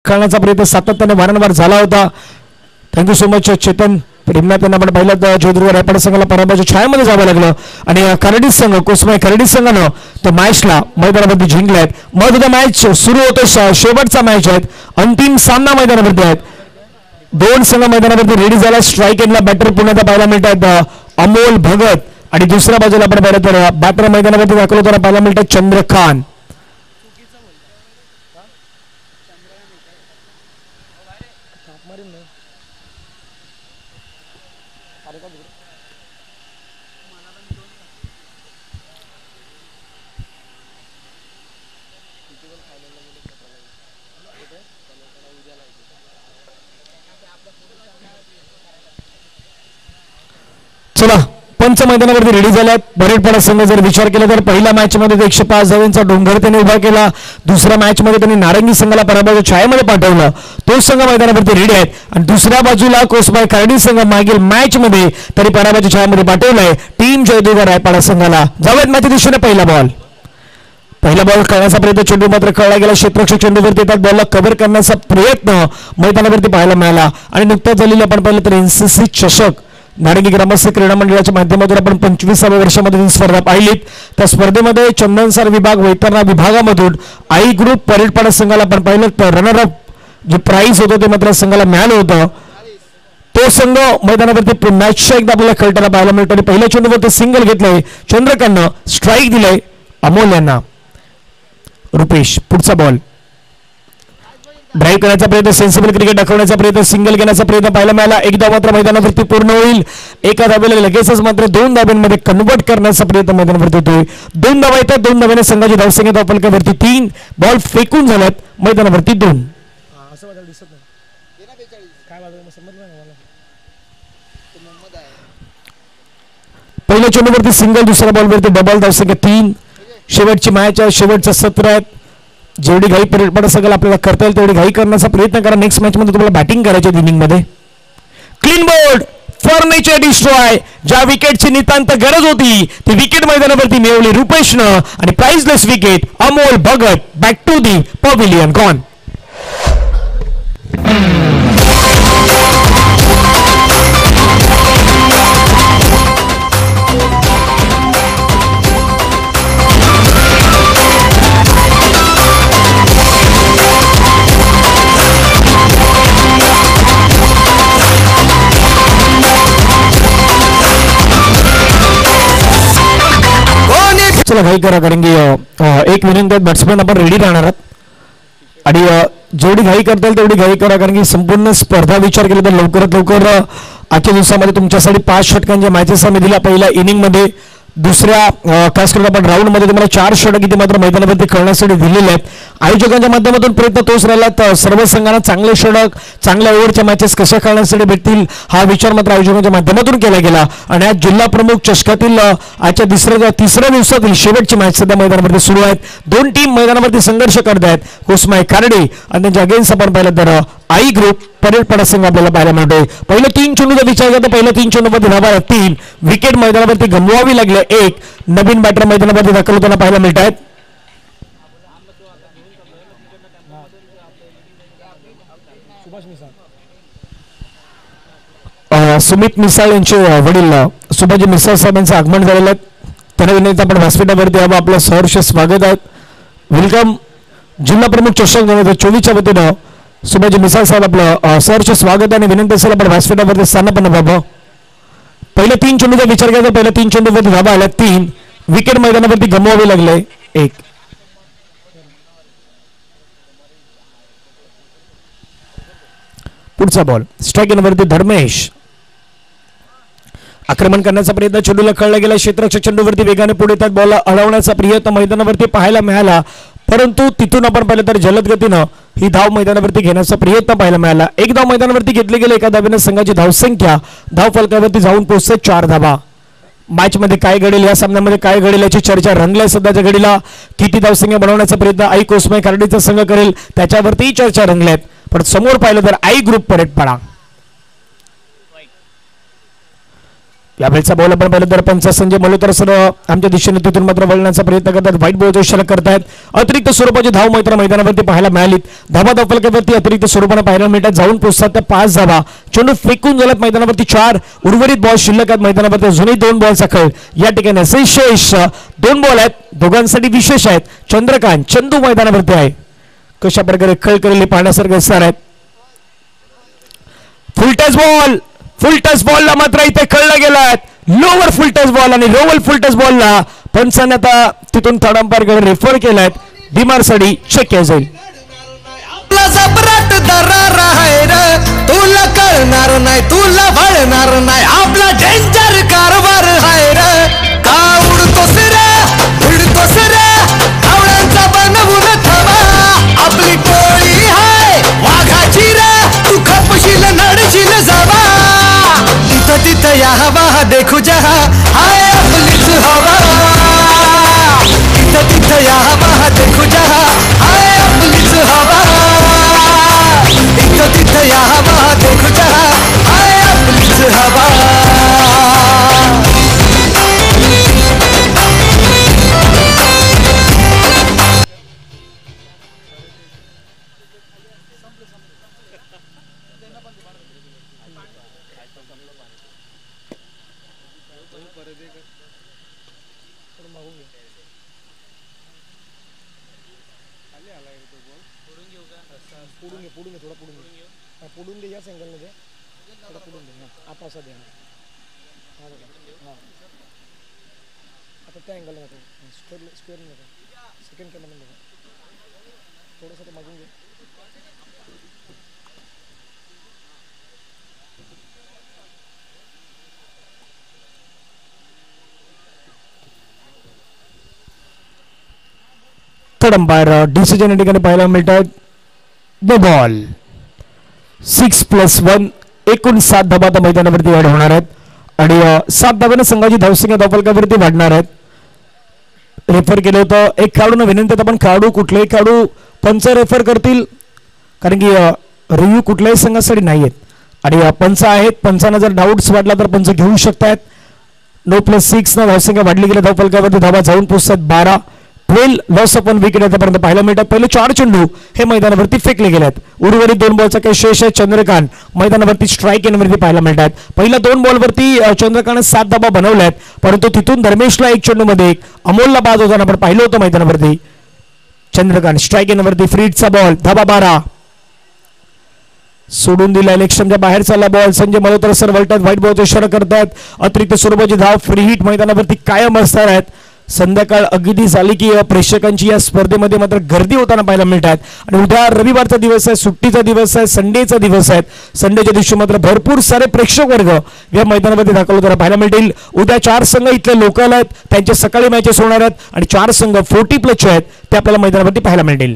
खेळण्याचा प्रयत्न सातत्याने वारंवार झाला होता. थँक्यू सो मच चेतन प्रेमना. त्यांना आपण पाहिलं जोधपूर रायपाड संघाला पराभवाच्या छायामध्ये जावं लागलं आणि खर्डी संघ कोसमाई खर्डी संघानं त्या मॅचला मैदानावरती जिंकले आहेत. मग उद्या मॅच सुरू होतो. शेवटचा मॅच आहे. अंतिम सामना मैदानावरती आहेत. दोन संघ मैदानावरती रेडी झाला. स्ट्राईक एंडला बॅटर पुण्याचा पाहायला मिळतात अमोल भगत आणि दुसऱ्या बाजूला आपण पाहिलं तर बॅटर मैदानावरती दाखल होताना पाहायला मिळतात चंद्रकांत. चला पंच मैदानावरती रेडी झाल्यात. बरेडपाडा संघ जर विचार केला तर पहिल्या मॅच मध्ये 105 धावांचा डोंगर त्यांनी उभा केला. दुसऱ्या मॅच मध्ये त्यांनी नारंगी संघाला पराभवाच्या छायेमध्ये पाठवलं. तो संघ मैदानावरती रेडी आहेत आणि दुसऱ्या बाजूला कोसबाई खर्डी संघ मागील मॅच मध्ये तरी पराभवाच्या छायेमध्ये पाठवलंय टीम जयदेव रायपाडा संघाला. जावेद मॅच दिशेने पहिला बॉल करण्याचा प्रयत्न चेंडू मात्र कळला गेला. क्षेत्ररक्षक चेंडूवरती येतात. बॉलला कव्हर करण्याचा प्रयत्न मैदानावरती पाहायला मिळाला आणि नुकताच झालेला आपण पाहिलं तर NCC चषक नारंगी ग्रामस्थ क्रीडा मंडळाच्या माध्यमातून आपण 25व्या वर्षामध्ये ही स्पर्धा पाहिलीत. त्या स्पर्धेमध्ये चंदनसर विभाग वैतरणा विभागामधून आई ग्रुप परेडपाडा संघाला आपण पाहिलं तर रनर अप जे प्राइज होतं ते मात्र संघाला मिळालं होतं. तो संघ मैदानावरती मॅचच्या एकदा आपल्याला खेळताना पाहायला मिळतो आणि पहिल्या चेंडूवरती सिंगल घेतलंय चंद्रकांतनं. स्ट्राईक दिलंय अमोल यांना. रुपेश पुढचा बॉल ड्राईव्ह करण्याचा प्रयत्न सेन्सिबल क्रिकेट दाखवण्याचा प्रयत्न सिंगल घेण्याचा प्रयत्न पाहायला मिळाला. एकदा मात्र मैदानावरती पूर्ण होईल. एका धाब्याला लगेचच मात्र 2 धाब्यांमध्ये कन्वर्ट करण्याचा प्रयत्न मैदानावरती होतोय. 2 धावा येतात. 2 धाब्याने संघाची धावसंख्या फलकावरती 3. बॉल फेकून झाल्यात मैदानावरती 2. पहिल्या चेंडूवरती सिंगल. दुसऱ्या बॉलवरती डबल. धावसंख्या 3. शेवटची मॅच आहे. शेवटचं सत्र आहे. जेवढी घाई परेडपाडा संघाला आपल्याला करता येईल तेवढी घाई करण्याचा प्रयत्न करा. नेक्स्ट मॅच मध्ये तुम्हाला बॅटिंग करायची इनिंग मध्ये. Clean board furniture destroy. ज्या विकेटची नितांत गरज होती ती विकेट मैदानावरती मिळवली रुपेशनं आणि priceless wicket Amol Bhagat. Back to the pavilion gone. चला घाई करा कारण की एक विनंती आहे. बॅट्समॅन आपण रेडी राहणार आहात आणि जेवढी घाई करता येईल तेवढी घाई करा कारण की संपूर्ण स्पर्धा विचार केला तर लवकरात लवकर आजच्या दिवसामध्ये तुमच्यासाठी 5 षटकांच्या मॅचेस आम्ही दिल्या. पहिल्या इनिंग मध्ये दुसऱ्या खास करून आपण राऊंड मध्ये तुम्हाला 4 षटक इथे मात्र मैदानावरती खेळण्यासाठी दिलेले आहेत. आयोजकांच्या माध्यमातून प्रयत्न तोच राहिला तर सर्व संघांना चांगले षटक चांगल्या ओव्हरच्या मॅचेस कशा खेळण्यासाठी भेटतील हा विचार मात्र आयोजकांच्या माध्यमातून केला गेला आणि आज जिल्हा प्रमुख चषकातील आजच्या तिसऱ्या दिवसातील शेवटची मॅच सध्या मैदानावरती सुरू आहेत. 2 टीम मैदानावरती संघर्ष करत आहेत. कोसमाई खर्डी आणि त्यांच्या अगेन्स्ट आपण पाहिलं तर आई ग्रुप परेडपाडा संघ आपल्याला पाहायला मिळतोय. पहिलं 3 चेंडूचा विचार करता पहिल्या 3 चेंडूमध्ये धावा 3 विकेट मैदानावरती गमवावी लागले. 1 नवीन बॅटर मैदानावरती दाखल होताना पाहायला मिळत आहेत. सुमित मिसाळ यांचे वडील सुभाजी मिसाळ साहेबांचं आगमन झालेलं आहे. त्यांना विनंती आपण व्यासपीठावरती यावं. आपलं सहर्ष स्वागत आहे. वेलकम. जिल्हा प्रमुख चषक 2024च्या वतीनं सुभाजी मिसाळ साहेब आपलं सहर्ष स्वागत आणि विनंती असेल आपण व्यासपीठावरती स्थानपन्न व्हावं. पहिल्या 3 चेंडूचा विचार केला तर पहिल्या 3 चेंडूवरती धावा आल्या 3 विकेट मैदानावरती गमवावे लागले. 1 पुढचा बॉल स्ट्राईक एंडवरती धर्मेश. आक्रमण करण्याचा प्रयत्न चेंडूला कळला गेला. क्षेत्ररक्षक चेंडूवरती वेगाने पुढे येतात. बॉल अडवण्याचा प्रयत्न मैदानावरती पाहायला मिळाला परंतु तिथून आपण पाहिलं तर जलद गतीनं ही धाव मैदानावरती घेण्याचा प्रयत्न पाहायला मिळाला. 1 धाव मैदानावरती घेतली गेली. एका धावेने संघाची धावसंख्या धाव फलकावरती जाऊन पोहोचते 4 धावा. मॅच मध्ये काय घडेल या सामन्यामध्ये काय घडेल याची चर्चा रंगल्या सध्याच्या घडीला. किती धावसंख्या बनवण्याचा प्रयत्न आई कोसमाई खर्डीचा संघ करेल त्याच्यावरती चर्चा रंगल्यात. पण समोर पाहिलं तर आई ग्रुप परेडपाडा यावेळेचा बॉल आपण पाहिलं तर पंच संजय मल्होत्रा सर आमच्या दिशेने तिथून मात्र वळण्याचा प्रयत्न करतात. व्हाईट बॉलचा इशारा करतायत. अतिरिक्त स्वरूपाची धाव मात्र मैदानावरती पाहायला मिळाली. धाबा धावफलकावरती अतिरिक्त स्वरूपाने पाहायला मिळतात. जाऊन पोहोचतात त्या 5 धावा. चेंडू फेकून झाल्यात मैदानावरती 4. उर्वरित बॉल शिल्लक आहेत मैदानावरती. अजूनही 2 बॉलचा खेळ या ठिकाणी शेष 2 बॉल आहेत. दोघांसाठी विशेष आहेत. चंद्रकांत चंदू मैदानावरती आहे. कशा प्रकारे खेळ करेल पाहण्यासारखे असणार आहेत. फुल टच बॉलला मात्र इथे खेळला गेलाय. लोवर फुल टच बॉल आणि लोवर फुल टच बॉलला पंचाने आता तिथून थर्ड अंपायरकडे रेफर केलाय. डिमारसाठी चेक केला जाईल. तुला कळणार नाही तुला वळणार नाही आपला डेंजर कारभार आहे रे. का उडतोस रे उडतोस रे कावळ्यांचा बनवून ठेवा. आपली टोळी हाय वाघाची रे तू खपशील नडशील जावा. तिथं तिथं या हवा देखू जहा हाय आपलीच हवा. तिथं तिथं या हवा देखू जहा हाय आपलीच हवा. तिथं तिथं या हवा देखू जहा हाय आपलीच हवा. पुढून दे याच अँगलने दे थोडा पुढून दे. आता असा दे. हां आता त्या अँगलने नको स्क्वेअर नको सेकंड कॅमेरा नको थोडंसं ते मागून घे. थर्ड अंपायर डिसिजन या ठिकाणी पाहायला मिळतात. द बॉल 6+1 एकूण 7 धावा आता मैदानावरती ऍड होणार आहेत आणि 7 धाव्याने संघाची धावसंख्या धावफलकावरती वाढणार आहेत. रेफर केलं होतं एक खेळाडूंना विनंती आपण खेळाडू कुठलेही खेळाडू पंच रेफर करतील कारण की रिव्ह्यू कुठल्याही संघासाठी नाही आहेत आणि पंच आहेत. पंचांना जर डाऊट्स वाटला तर पंच घेऊ शकतात. 9+6 न धावसंख्या वाढली गेली. धावफलकावरती धावा जाऊन पोहोचतात 12. 12 लॉस ऑफ 1 विकेट आतापर्यंत पाहायला मिळतात. पहिले 4 चेंडू हे मैदानावरती फेकले गेलेत. उर्वरित 2 बॉलचा काही शेष आहे. चंद्रकांत मैदानावरती स्ट्राईक एनवरती पाहायला मिळतात. पहिल्या 2 बॉलवरती चंद्रकांत 7 धावा बनवल्यात परंतु तिथून धर्मेशला 1 चेंडूमध्ये अमोलला बाद होताना आपण पाहिलं होतं मैदानावरती. चंद्रकांत स्ट्राईक एनवरती फ्रीडचा बॉल धावा 12 सोडून दिला. इलेक्शनच्या बाहेर चालला बॉल. संजय मल्होत्रा सर वळतात. व्हाईट बॉलचा इशारा करतात. अतिरिक्त स्वरूपाची धाव फ्री हिट मैदानावरती कायम असणार आहेत. संध्याकाळ अगदी झाली की प्रेक्षकांची या स्पर्धेमध्ये मात्र गर्दी होताना पाहायला मिळतात आणि उद्या रविवारचा दिवस आहे. सुट्टीचा दिवस आहे. संडेचा दिवस आहे. संडेच्या दिवशी मात्र भरपूर सारे प्रेक्षक वर्ग या मैदानामध्ये दाखल होताना पाहायला मिळतील. उद्या 4 संघ इथले लोकल आहेत. त्यांचे सकाळी मॅचेस होणार आहेत आणि 4 संघ 40+ आहेत ते आपल्याला मैदानावरती पाहायला मिळतील.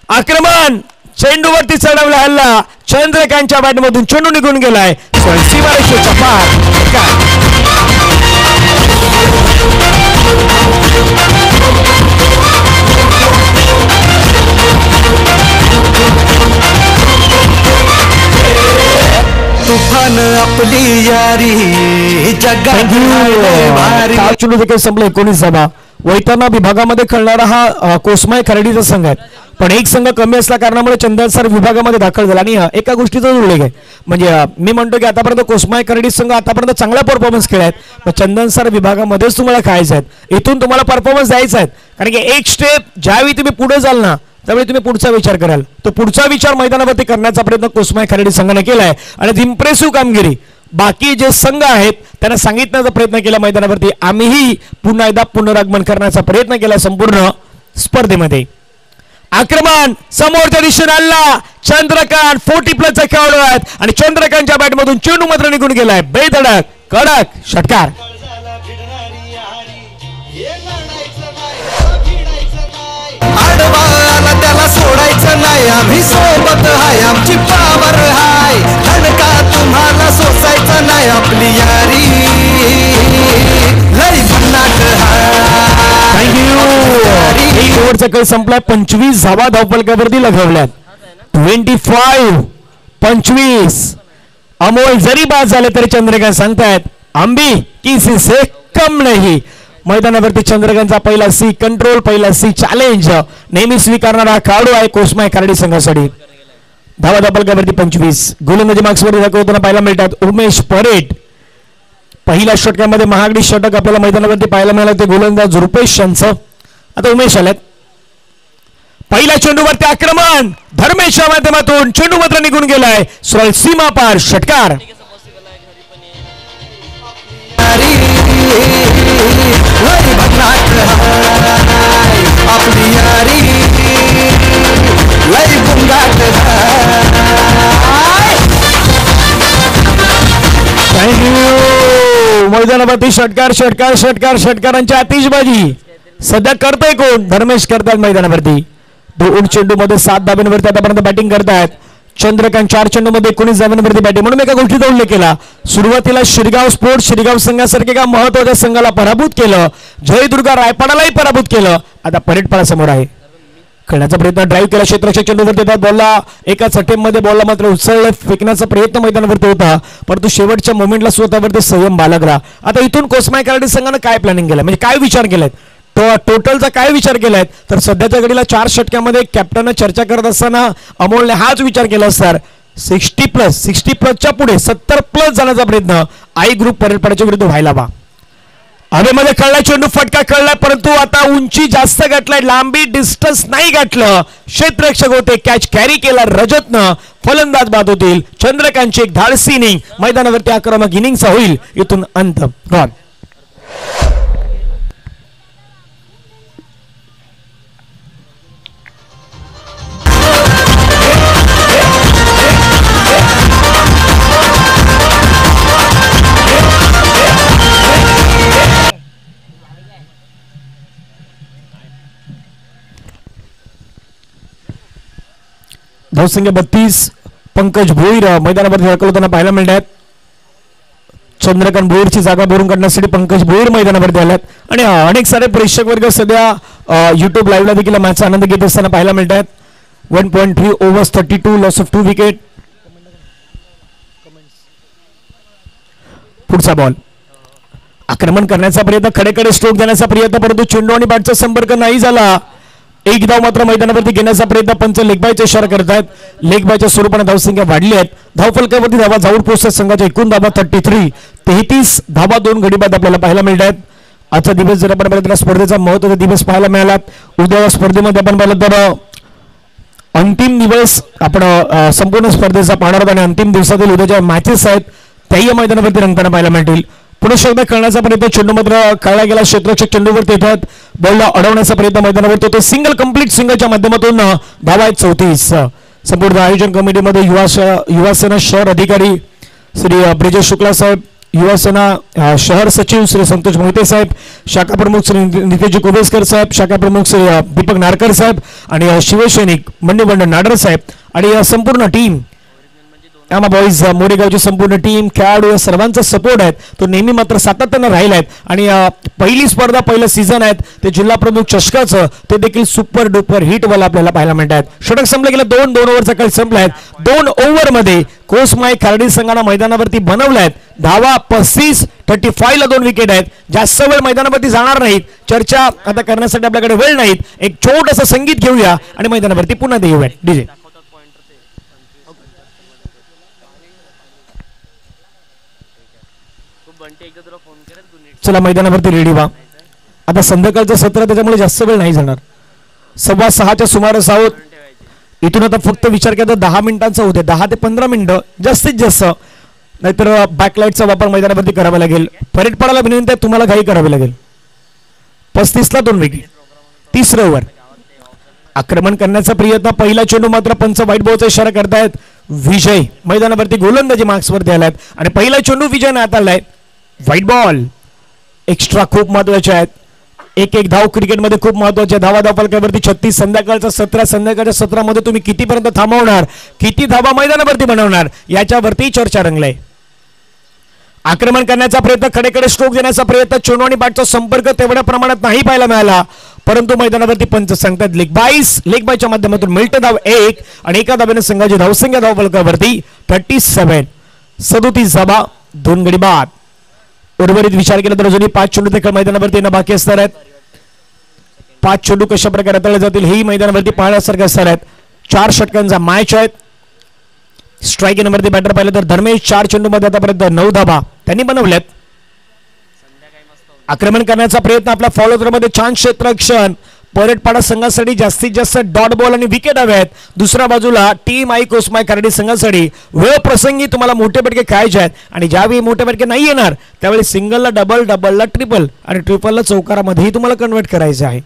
आक्रमण चेंडूवरती चढवला हल्ला. चंद्रकांतच्या बॅटमधून चेंडू निघून गेलाय. सीमारेषेच्या पार तुफान आपली यारी जगात चेंडू देखील संपले. 19 धावा. वैतरणा विभागामध्ये खेळणारा हा कोसमाय खर्डीचा संघ आहे पण एक संघ कमी असल्या कारणामुळे चंदनसर विभागामध्ये दाखल झाला आणि एका गोष्टीचा उल्लेख आहे म्हणजे मी म्हणतो की आतापर्यंत कोसमाय खर्डी संघ आतापर्यंत चांगला परफॉर्मन्स खेळायत पण चंदनसर विभागामध्येच तुम्हाला खेळायचं आहे. इथून तुम्हाला परफॉर्मन्स द्यायचा आहे कारण की एक स्टेप ज्यावेळी तुम्ही पुढे जाल ना त्यावेळी तुम्ही पुढचा विचार कराल. तो पुढचा विचार मैदानावरती करण्याचा प्रयत्न कोसमाय खर्डी संघाने केलाय आणि इम्प्रेसिव्ह कामगिरी बाकी जे संघ आहेत त्यांना सांगितण्याचा प्रयत्न केला मैदानावरती आम्हीही पुन्हा एकदा पुनरागमन करण्याचा प्रयत्न केला संपूर्ण स्पर्धेमध्ये. आक्रमण समोरच्या दिशेने आला. चंद्रकांत 40+ खेळाडू आहेत आणि चंद्रकांतच्या बॅटमधून चेंडू मात्र निघून गेलाय. बेधडक कडक षटकार. त्याला सोडायचं नाही आम्ही सोबत हाय आमची पावर हाय धडका तुम्हाला सोसायचं नाही आपली यारी लई भन्नाट हाय. एक ओव्हरचा खेळ संपलाय. 25 धावा धावफलकावरती लगावल्यात. 25 अमोल जरी बाद झाले तरी चंद्रकांत सांगतायत आंबी किसी से कम नहीं. मैदानावरती चंद्रकांतचा पहिला सी कंट्रोल, पहिला सी चॅलेंज नेहमी स्वीकारणारा खेळाडू आहे कोसमाय कराडी संघासाठी. धावा धापलकावरती 25. गोलंदाजी मार्क्सवरती दाखवताना पाहायला मिळतात उमेश परेड. पहिल्या षटकामध्ये महागडी षटक आपल्याला मैदानावरती पाहायला मिळालं ते गोलंदाज रुपेश यांचं. आता उमेश आल्यात. पहिल्या चेंडूवरती आक्रमण धर्मेशच्या माध्यमातून चेंडू मात्र निघून गेलाय. सरळ सीमा पार षटकार. मैदानावरती षटकार षटकार षटकार षटकारांची आतिषबाजी सध्या करतोय कोण? धर्मेश करतात मैदानावरती. 2 चेंडूमध्ये 7 धाब्यांवरती आतापर्यंत बॅटिंग करतायत. चंद्रकांत 4 चेंडूमध्ये 19 धाब्यांवरती बॅटिंग. म्हणून एका गोष्टीचा उल्लेख केला सुरुवातीला शिरगाव स्पोर्ट्स शिरगाव संघासारखे एका महत्वाच्या संघाला पराभूत केलं. जयदुर्गा रायपाडालाही पराभूत केलं. आता परेडपाडा समोर आहे. खेळण्याचा प्रयत्न ड्राईव्ह केला क्षेत्ररक्षक चेंडूवरती येतात. बॉलला एकाच अटेम्पमध्ये बॉलला मात्र उचललं फेकण्याचा प्रयत्न मैदानावरती होता परंतु शेवटच्या मोमेंटला स्वतःवरती संयम बाळगला. आता इथून कोसमाय कराडी संघानं काय प्लॅनिंग केलं म्हणजे काय विचार केलाय टोटलचा काय विचार केलाय तर सध्याच्या घडीला 4 षटकामध्ये कॅप्टनने चर्चा करत असताना अमोलने हाच विचार केला असणार 60+च्या पुढे 70+ जाण्याचा प्रयत्न आई ग्रुप परेडपाड्याच्या विरुद्ध व्हायला हवा. हवेमध्ये कळला चेंडू फटका कळलाय परंतु आता उंची जास्त गाठलाय लांबी डिस्टन्स नाही गाठलं. क्षेत्ररक्षक होते कॅच कॅरी केला रजतनं. फलंदाज बाद होतील. चंद्रकांतची एक धाडसी इनिंग मैदानावरती आक्रमक इनिंगचा होईल. इथून अंत गॉन. धावसंख्या 32. पंकज भोईर मैदानावरती दाखल पाहायला मिळतात. चंद्रकांत भोईरची जागा भरून काढण्यासाठी पंकज भोईर मैदानावरती आल्यात आणि अनेक सारे प्रेक्षक वर्ग सध्या युट्यूब लाईव्हला देखील मॅचचा आनंद घेत असताना पाहायला मिळतात. 1.3 ओव्हर्स 32 लॉस ऑफ 2 विकेट. पुढचा बॉल आक्रमण करण्याचा प्रयत्न खडेकडे स्ट्रोक देण्याचा प्रयत्न परंतु चेंडू आणि बॅटचा संपर्क नाही झाला. एक धाव मात्र मैदानावरती घेण्याचा प्रयत्न पंच लेगबायचा इशारा करतायत. लेगबायच्या स्वरूपाने धावसंख्या वाढली आहेत. धावफलकावरती धावा जाऊन पोहोचतात संघाच्या एकूण धावा 33 धावा 2 गडी बाद आपल्याला पाहायला मिळतात. आजचा दिवस जर आपण पाहिला स्पर्धेचा महत्त्वाचा दिवस पाहायला मिळाला. उद्या स्पर्धेमध्ये आपण पाहिलं तर अंतिम दिवस आपण संपूर्ण स्पर्धेचा पाहणार आहोत आणि अंतिम दिवसातील उद्याच्या मॅचेस आहेत त्याही मैदानावरती रंगताना पाहायला मिळतील. पुरुष एकदा खेळण्याचा प्रयत्न चेंडू मात्र खेळला गेला. क्षेत्ररक्षक चेंडूवरती येतात. बॉलला अडवण्याचा प्रयत्न मैदानावरती होतो. सिंगल कंप्लीट सिंगलच्या माध्यमातून धावा आहेत 34. संपूर्ण आयोजन कमिटीमध्ये युवासेना शहर अधिकारी श्री ब्रिजेश शुक्ला साहेब, युवासेना शहर सचिव श्री संतोष मोहिते साहेब, शाखा प्रमुख श्री नितेशजी कुबेसकर साहेब, शाखा प्रमुख श्री दीपक नारकर साहेब आणि शिवसैनिक मंडीबंड नाडर साहेब आणि संपूर्ण टीम आमा बॉईज मोरेगावची संपूर्ण टीम खेळाडू या सर्वांचा सपोर्ट आहे तो नेहमी मात्र सातत्यानं राहिला आहे आणि पहिली स्पर्धा पहिलं सीझन आहेत ते जिल्हा प्रमुख चषकाचं ते देखील सुपर डुपर हिटवाला आपल्याला पाहायला मिळतात. षटक संपलं गेलं 2 ओव्हरचा खेळ संपला आहे. 2 ओव्हरमध्ये कोसमाय कराडी संघानं मैदानावरती बनवलाय धावा 35. 35 ला 2 विकेट आहेत. जास्त वेळ मैदानावरती जाणार नाहीत. चर्चा आता करण्यासाठी आपल्याकडे वेळ नाहीत. एक छोटंसं संगीत घेऊया आणि मैदानावरती पुन्हा देऊया. डीजे चला मैदानावरती रेडी व्हा. आता संध्याकाळचं सत्र त्याच्यामुळे जास्त वेळ नाही जाणार. 6:15च्या सुमारास आहोत. इथून आता फक्त विचार केला तर 10 मिनिटांचा होते 10 ते 15 मिनिटं जास्तीत जास्त नाहीतर बॅकलाईटचा वापर मैदानावरती करावा लागेल. परेडपाडाला विनंती आहे तुम्हाला काही करावे लागेल. 35 ला 2 विकेट. 3रं ओव्हर आक्रमण करण्याचा प्रयत्न पहिला चेंडू मात्र पंच व्हाईट बॉलचा इशारा करतायत. विजय मैदानावरती गोलंदाजी मार्क्सवरती आलाय आणि पहिला चेंडू विजयने हाताळलाय. व्हाईट बॉल एक्स्ट्रा खूप महत्वाचे आहेत. एक धाव क्रिकेटमध्ये खूप महत्वाचे. धावा फलकावरती 36. संध्याकाळचा 17 संध्याकाळच्या 17 तुम्ही कितीपर्यंत थांबवणार किती धावा मैदानावरती बनवणार याच्यावरती चर्चा रंगलाय. आक्रमण करण्याचा प्रयत्न खडेकडे स्ट्रोक देण्याचा प्रयत्न चेंडू आणि बॅटचा संपर्क तेवढ्या प्रमाणात नाही पाहायला मिळाला परंतु मैदानावरती पंच सांगतात लेग बायच्या माध्यमातून मिळतं धाव 1 आणि एका धाब्याने संघाची धावसंख्या धाव फलकावरती 37. 37 धावा 2 गडी बाद. उर्वरित विचार केला तर अजूनही 5 चेंडू देखील मैदानावरती येणं बाकी असणार आहेत. 5 चेंडू कशा प्रकारे हाताळले जातील हेही मैदानावरती पाहण्यासारखे असणार आहेत. 4 षटकांचा मॅच आहेत. स्ट्राईक नंबरती बॅटर पाहिलं तर धर्मेश 4 चेंडूमध्ये आतापर्यंत 9 धाबा त्यांनी बनवल्यात. आक्रमण करण्याचा प्रयत्न आपल्या फॉलो थ्रोमध्ये छान क्षेत्ररक्षण. परेडपाडा संघासाठी जास्तीत जास्त डॉट बॉल आणि विकेट हवे आहेत. दुसऱ्या बाजूला टीम आई कोसमाय कराडी संघासाठी वेळ प्रसंगी तुम्हाला मोठे फटके खेळायचे आहेत आणि ज्यावेळी मोठे फटके नाही येणार त्यावेळी सिंगलला डबल, डबलला ट्रिपल आणि ट्रिपलला चौकारामध्येही तुम्हाला कन्वर्ट करायचे आहे.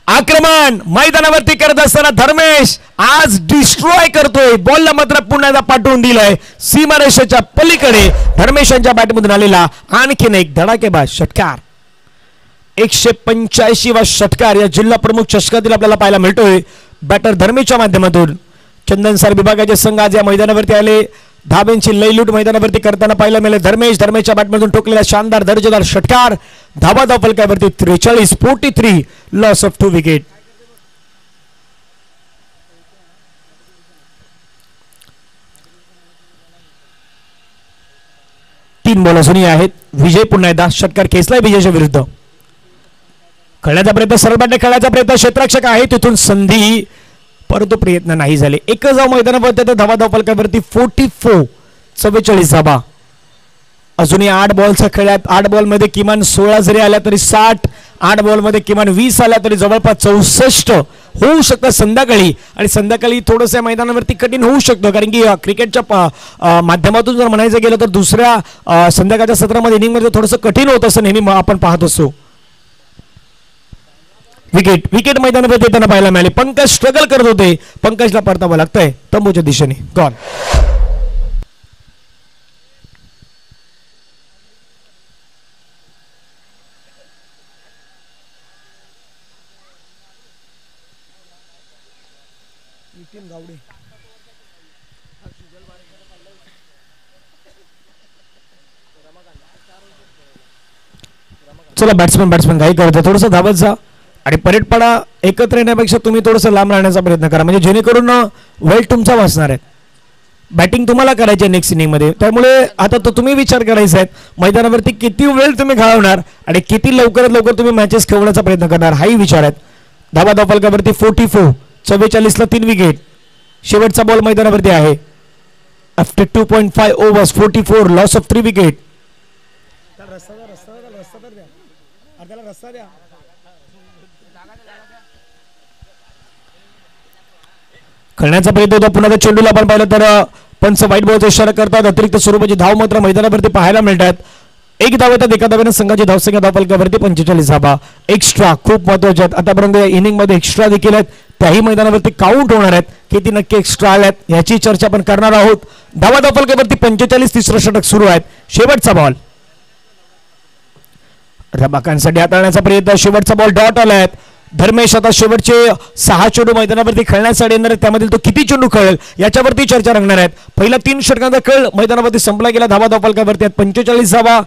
आक्रमण मैदानावरती करत असताना धर्मेश आज डिस्ट्रॉय करतोय. बॉलला मात्र पुन्हा एकदा पाठवून दिलंय सीमारेषेच्या पलीकडे. धर्मेशांच्या बॅटमधून आलेला आणखीन एक धडाकेबाज षटकार. 185 वा षटकार या जिल्हा प्रमुख चषकातील आपल्याला पाहायला मिळतोय बॅटर धर्मेशच्या माध्यमातून. चंदनसर विभागाचे संघ आज या मैदानावरती आले. धाब्यांची लयलूट मैदानावरती करताना पाहायला मिळाले. धर्मेशच्या बॅटमधून ठोकलेला शानदार दर्जेदार षटकार. धाबा फलकावरती 43-43 लॉस ऑफ 2 विकेट. तीन बॉल अजूनही आहेत. विजय पुन्हा एकदा षटकार खेचलाय विजयच्या विरुद्ध. खेळण्याचा प्रयत्न सरळ बॅटने खेळण्याचा प्रयत्न क्षेत्ररक्षक आहे तिथून संधी परंतु प्रयत्न नाही झाले. एकच धाव मैदानावरती धाबा फलकावरती 44-44 धाबा. अजूनही 8 बॉलचा खेळात 8 बॉलमध्ये किमान 16 जरी आल्या तरी 60, 8 बॉलमध्ये किमान 20 आल्या तरी जवळपास 64 होऊ शकतं संध्याकाळी. आणि संध्याकाळी थोडंसं मैदानावरती कठीण होऊ शकतं कारण की क्रिकेटच्या माध्यमातून जर म्हणायचं गेलं तर दुसऱ्या संध्याकाळच्या सत्रामध्ये इनिंगमध्ये थोडंसं कठीण होत असं नेहमी आपण पाहत असतो. विकेट मैदानावर येताना पाहायला मिळाले. पंकज स्ट्रगल करत होते. पंकजला परतावं लागतंय तंबूच्या दिशेने. गॉन. चला बॅट्समॅन काही करतो थोडंसं धावत जा आणि परेडपाडा एकत्र येण्यापेक्षा तुम्ही थोडंसं लांब राहण्याचा प्रयत्न करा म्हणजे जेणेकरून वेळ तुमचा वाचणार आहे. बॅटिंग तुम्हाला करायची आहे नेक्स्ट इनिंगमध्ये. त्यामुळे आता तो तुम्ही विचार करायचा आहे मैदानावरती किती वेळ तुम्ही घालवणार आणि किती लवकरात लवकर तुम्ही मॅचेस खेळवण्याचा प्रयत्न करणार हाही विचार आहे. धाबा फलकावरती 44 44ला 3 विकेट. शेवटचा बॉल मैदानावरती आहे. After 2.5 overs 44 loss of 3 wicket. खेळण्याचा प्रयत्न होता. पुन्हा चेंडूला आपण पाहिलं तर पंच व्हाईट बॉलचा इशारा करतात. अतिरिक्त स्वरूपाची धाव मात्र मैदानावरती पाहायला मिळतात. एक धाव येतात. एका धावेने संघाची धावसंख्या धावफलकावरती 45 धावा. एक्स्ट्रा खूप महत्वाचे आहेत. आतापर्यंत इनिंग मध्ये एक्स्ट्रा देखील आहेत त्याही मैदानावरती काउंट होणार आहेत. किती नक्की एक्स्ट्रा आल्यात याची चर्चा आपण करणार आहोत. धावफलकावरती 45 तिसरं षटक सुरू आहेत. शेवटचा बॉल रबाकांसाठी हाताळण्याचा प्रयत्न. शेवटचा बॉल डॉट आलाय. धर्मेश आता शेवटचे 6 चेंडू मैदानावरती खेळण्यासाठी येणार आहेत. त्यामध्ये तो किती चेंडू खेळेल याच्यावरती चर्चा रंगणार आहेत. पहिला 3 षटकांचा खेळ मैदानावरती संपला गेला. धावा फलकावरती आहेत 45 धावा.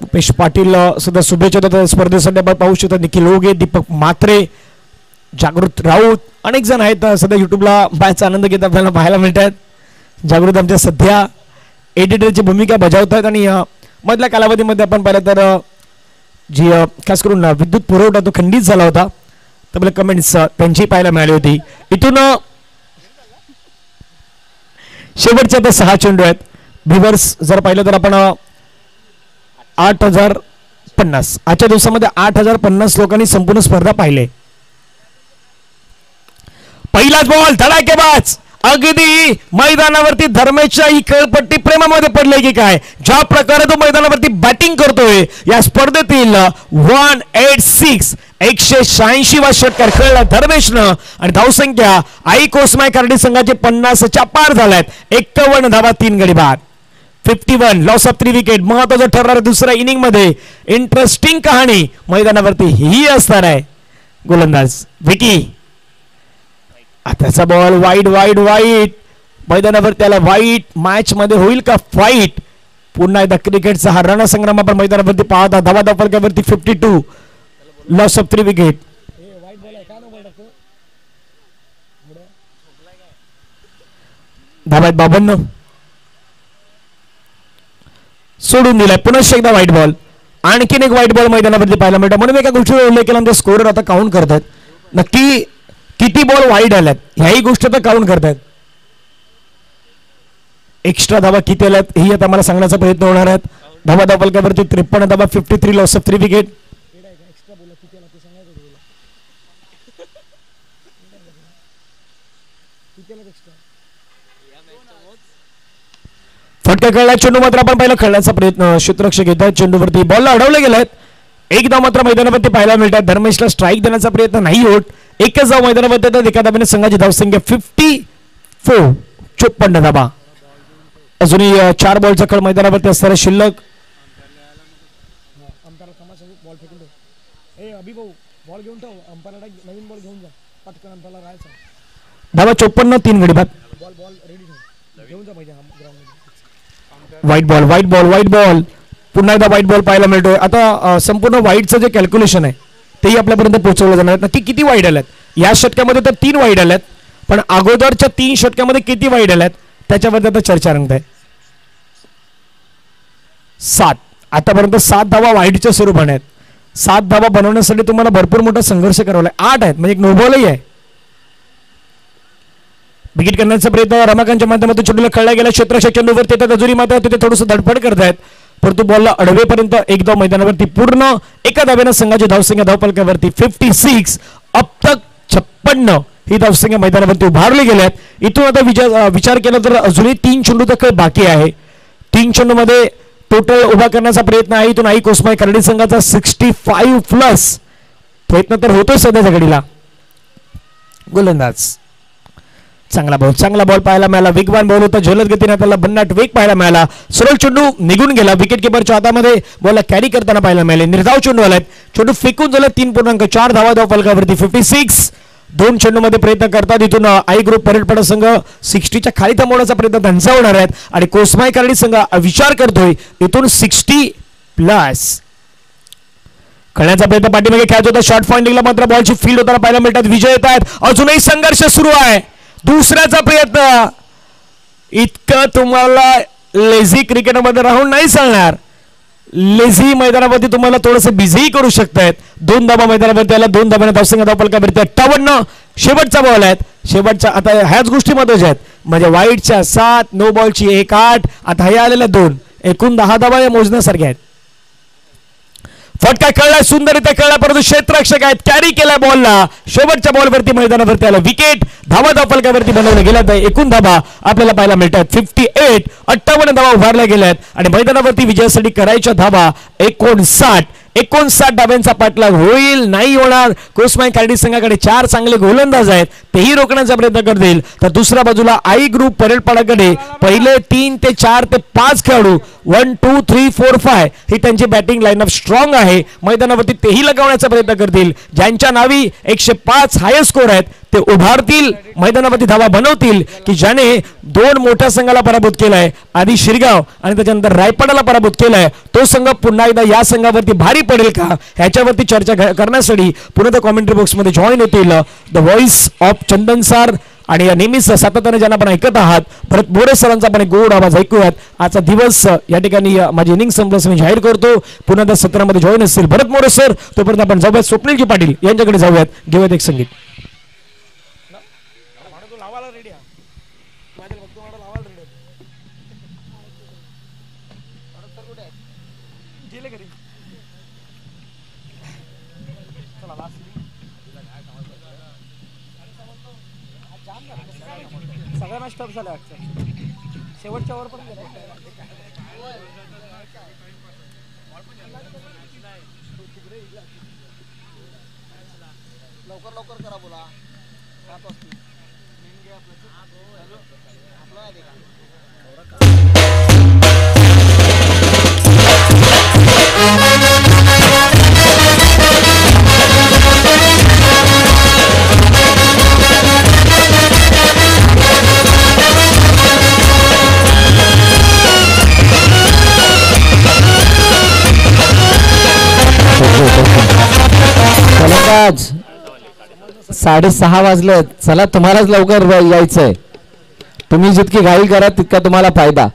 उपेश पाटील सुद्धा शुभेच्छा देतात स्पर्धेसाठी. आपण पाहू शकता निखिल ओगे, दीपक म्हात्रे, जागृत राऊत अनेक जण आहेत सध्या युट्यूबला मॅचचा आनंद घेत आपल्याला पाहायला मिळतात. जागृत आमच्या सध्या एडिटरची भूमिका बजावतात आणि मधल्या कालावधीमध्ये आपण पाहिलं तर जी खास करून विद्युत पुरवठा तो खंडित झाला होता. तर कमेंट्स त्यांची पाहायला मिळाली होती. इथून शेवटचे आता 6 चेंडू आहेत. व्ह्यूअर्स जर पाहिलं तर आपण 8050 आजच्या दिवसामध्ये 8050 लोकांनी संपूर्ण स्पर्धा पाहिले. पहिलाच बॉल धडाकेबाज. अगदी मैदानावरती धर्मेशच्या ही खेळपट्टी प्रेमामध्ये पडले की काय. ज्या प्रकारे तो मैदानावरती बॅटिंग करतोय या स्पर्धेतील 186 वा षटकार खेळला धर्मेशनं आणि धावसंख्या आई कोसमाय कराडी संघाचे 50च्या पार झाल्यात. 51 धावा 3 गडी बाद. 51 लॉस ऑफ 3 विकेट. महत्वाचं ठरणार दुसऱ्या इनिंग मध्ये. इंटरेस्टिंग कहाणी मैदानावरती ही असणार आहे. गोलंदाज विकी. आताचा बॉल वाईट मैदानावर त्याला वाईट. मॅच मध्ये होईल का फाईट. पुन्हा एकदा क्रिकेटचा हा रणसंग्राम आपण मैदानावरती पाहता. धावा फलकावरती 52 लॉस ऑफ 3 विकेट. धावा 52. सोडून दिलाय. पुन्हा एकदा व्हाईट बॉल. आणखीन एक व्हाईट बॉल मैदानावरती पाहायला मिळतं. म्हणून एका गोष्टीचा उल्लेख केला म्हणजे स्कोरर आता काउंट करतात नक्की किती बॉल वाईड आल्यात ह्याही गोष्ट तर काउंट करतात. एक्स्ट्रा धावा किती आल्यात ही आता मला सांगण्याचा प्रयत्न होणार आहेत. धावा धावफलकावरती 53 धावा 53 लॉस ऑफ 3 विकेट. फटका खेळला चेंडू मात्र आपण पहिला खेळण्याचा प्रयत्न क्षेत्ररक्षक घेत आहेत. चेंडूवरती बॉलला अडवले गेलेत. एकदा मात्र मैदानावरती पाहायला मिळतात. धर्मेशला स्ट्राईक देण्याचा प्रयत्न नाही होत. एकच धाव मैदानावरती येतात. एका धाब्याने संघाची धावसंख्या 54 54 धाबा. अजूनही 4 बॉलचा खेळ मैदानावरती असणारा शिल्लक. धावा 54 3 गडी बाद. White ball white ball white ball. पुन्हा एकदा व्हाईट बॉल पाहायला मिळतोय. आता संपूर्ण व्हाईटचं जे कॅल्क्युलेशन आहे तेही आपल्यापर्यंत पोहोचवलं जाणार आहे. नक्की किती वाईड आल्यात या षटकामध्ये तर 3 वाईड आल्यात पण अगोदरच्या 3 षटकामध्ये किती वाईड आल्यात त्याच्याबद्दल आता चर्चा रंगत आहे. 7 आतापर्यंत 7 धावा वाईडच्या स्वरूपाने आहेत. 7 धावा बनवण्यासाठी तुम्हाला भरपूर मोठा संघर्ष करावा लागेल. 8 आहेत म्हणजे एक नो बॉलही आहे. विकेट करण्याचा प्रयत्न रमाकांतच्या माध्यमातून चेंडूला खेळला गेला. क्षेत्ररक्षक चेंडूवरती येतात. अजूनही मात्र तिथे थोडंसं धडपड करतायत परंतु बॉलला अडवेपर्यंत एक धाव मैदानावरती पूर्ण. एका धाव्यानं संघाची धावसंख्या धावफलकावरती 56 अब तक 56 ही धावसंख्या मैदानावरती उभारली गेल्यात. इथून आता विचार केला तर अजूनही 3 चेंडूचा खेळ बाकी आहे. 3 चेंडूमध्ये टोटल उभा करण्याचा प्रयत्न आहे. इथून आई कोसमाई करडी संघाचा 65 प्लस प्रयत्न तर होतोय सध्याच्या घडीला. गोलंदाज चांगला बॉल पाहायला मिळाला. वेगवान बॉल होता. जलद गतीने त्याला भन्नाट वेग पाहायला मिळाला. सरळ चेंडू निघून गेला. विकेट किपरच्या हातामध्ये बॉलला कॅरी करताना पाहायला मिळाले. निर्धाव चेंडू आलाय. चेंडू फेकून झाला. 3.4 धावा धावफलकावरती 56. 2 चेंडूमध्ये प्रयत्न करतात. इथून आई ग्रुप परेडपाडा संघ 60च्या खाली थांबवण्याचा प्रयत्न त्यांचा होणार आहे आणि कोसमाई करडी संघ विचार करतोय इथून 60 प्लस खेळण्याचा प्रयत्न. पाठीमागे खेळत होता. शॉर्ट पॉइंटिंगला मात्र बॉलची फील्ड होताना पाहायला मिळतात. विजय येत आहेत. अजूनही संघर्ष सुरू आहे. दुसऱ्याचा प्रयत्न. इतकं तुम्हाला लेझी क्रिकेटमध्ये राहून नाही चालणार. लेझी मैदानावरती तुम्हाला थोडंसं बिझीही करू शकतायत. 2 धाबा मैदानावरती आला. 2 धाब्याने धावसंख्या धावफलकावरती 58. शेवटचा बॉल आहेत. शेवटच्या आता ह्याच गोष्टी महत्वाच्या आहेत म्हणजे वाईटच्या 7 नो बॉलची 1 8 आता हे आलेल्या 2 एकूण 10 धाबा या मोजण्यासारख्या आहेत. फटका खेळला. सुंदररित्या खेळला परंतु क्षेत्ररक्षक आहेत. कॅरी केला बॉलला. शेवटच्या बॉलवरती मैदानावरती आला विकेट. धावा धावफलकावरती बनवल्या गेल्या. तर एकूण धाबा आपल्याला पाहायला मिळतात 58. 58 धावा उभारल्या गेल्यात आणि मैदानावरती विजयासाठी करायच्या धावा 59 धाब्यांचा पाठलाग होईल नाही होणार. कोसमाई करडी संघाकडे 4 चांगले गोलंदाज आहेत तेही रोखण्याचा प्रयत्न करतील. तर दुसऱ्या बाजूला आई ग्रुप परेडपाडाकडे पहिले 3 ते 4 ते 5 खेळाडू 1 2 3 4 5 ही त्यांची बॅटिंग लाईनअप स्ट्रॉंग आहे. मैदानावरती तेही लगावण्याचा प्रयत्न करतील. ज्यांच्या नावी 105 हायस्ट स्कोर आहेत ते उभारतील. मैदानावरती धावा बनवतील की ज्याने 2 मोठ्या संघाला पराभूत केलाय. आधी शिरगाव आणि त्याच्यानंतर रायपाडाला पराभूत केलाय. तो संघ पुन्हा एकदा या संघावरती भारी पडेल का ह्याच्यावरती चर्चा करण्यासाठी पुन्हा त्या कॉमेंट्री बॉक्समध्ये जॉईन होतील the voice of Chandan sir आणि नेहमीच सातत्याने ज्यांना आपण ऐकत आहात भरत मोरे सरांचा आपण गोड आवाज ऐकूयात. आजचा दिवस या ठिकाणी माझी इनिंग संपल्यास मी जाहीर करतो. पुन्हा त्या सत्रामध्ये जॉईन असतील भरत मोरे सर. तोपर्यंत आपण जाऊयात स्वप्नीलजी पाटील यांच्याकडे जाऊयात. घेऊयात एक संगीत. सगळ्यांना स्टॉप झाला शेवटच्या ओव्हर पण लवकर करा बोला. गोलंदाज 6:30 वाजलेत. चला तुम्हालाच लवकर यायचंय. तुम्ही जितकी घाई करा तितका तुम्हाला फायदा.